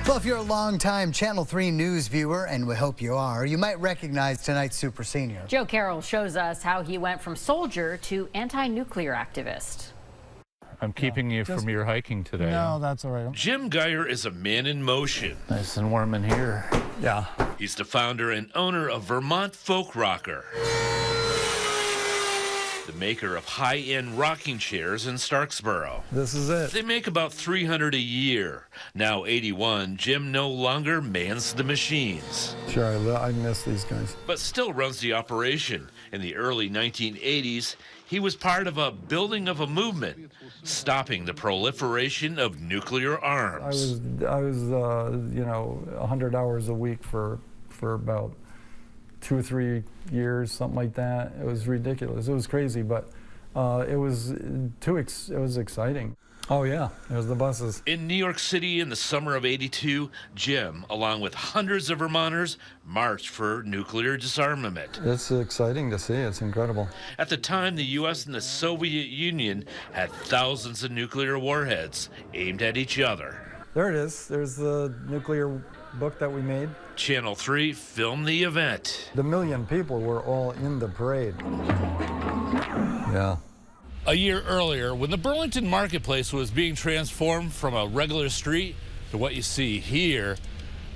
Well, if you're a longtime Channel 3 news viewer, and we hope you are, you might recognize tonight's super senior. Joe Carroll shows us how he went from soldier to anti-nuclear activist. I'm keeping you from your hiking today. No, that's all right. Jim Geier is a man in motion. Nice and warm in here. Yeah. He's the founder and owner of Vermont Folk Rocker, the maker of high-end rocking chairs in Starksboro. This is it. They make about 300 a year. Now 81, Jim no longer mans the machines, Sure, I miss these guys. but still runs the operation. In the early 1980s, he was part of a building of a movement, stopping the proliferation of nuclear arms. I was 100 hours a week for about 2 or 3 years, something like that. It was ridiculous. It was crazy, but it was exciting. Oh yeah, there's the buses. In New York City in the summer of '82, Jim, along with hundreds of Vermonters, marched for nuclear disarmament. It's exciting to see. It's incredible. At the time, the U.S. and the Soviet Union had thousands of nuclear warheads aimed at each other. There it is. There's the nuclear book that we made. Channel 3 filmed the event. The million people were all in the parade. Yeah. A year earlier, when the Burlington Marketplace was being transformed from a regular street to what you see here,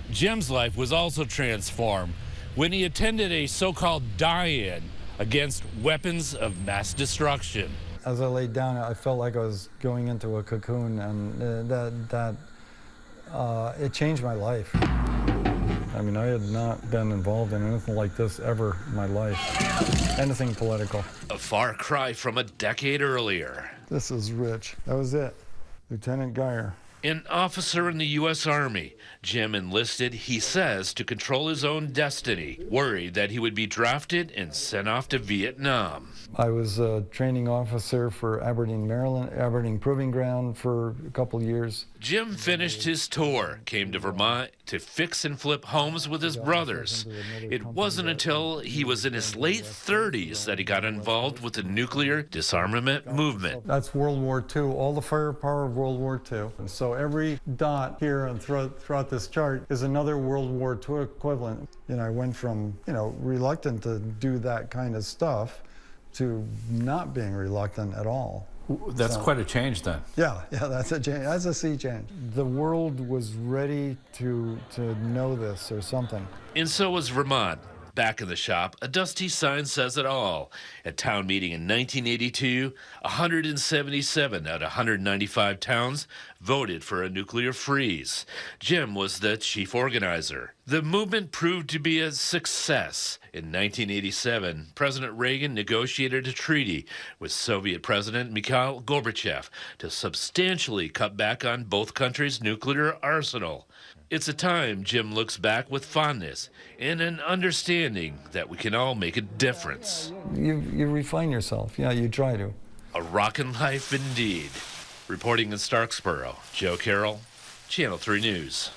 Jim's life was also transformed when he attended a so-called die-in against weapons of mass destruction. As I laid down, I felt like I was going into a cocoon, and it changed my life. I mean, I had not been involved in anything like this ever in my life, anything political. A far cry from a decade earlier. This is rich. That was it. Lieutenant Geier. An officer in the U.S. Army, Jim enlisted, he says, to control his own destiny, worried that he would be drafted and sent off to Vietnam. I was a training officer for Aberdeen, Maryland, Aberdeen Proving Ground for a couple years. Jim finished his tour, came to Vermont to fix and flip homes with his brothers. It wasn't until he was in his late 30s that he got involved with the nuclear disarmament movement. That's World War II, all the firepower of World War II. And so every dot here and throughout this chart is another World War II equivalent. You know, I went from, reluctant to do that kind of stuff to not being reluctant at all. That's quite a change then. Yeah, that's a change. That's a sea change. The world was ready to know this or something. And so was Vermont. Back in the shop, a dusty sign says it all. At town meeting in 1982, 177 out of 195 towns voted for a nuclear freeze. Jim was the chief organizer. The movement proved to be a success. In 1987, President Reagan negotiated a treaty with Soviet President Mikhail Gorbachev to substantially cut back on both countries' nuclear arsenal. It's a time Jim looks back with fondness and an understanding that we can all make a difference. You refine yourself. Yeah, you try to. A rockin' life indeed. Reporting in Starksboro, Joe Carroll, Channel 3 News.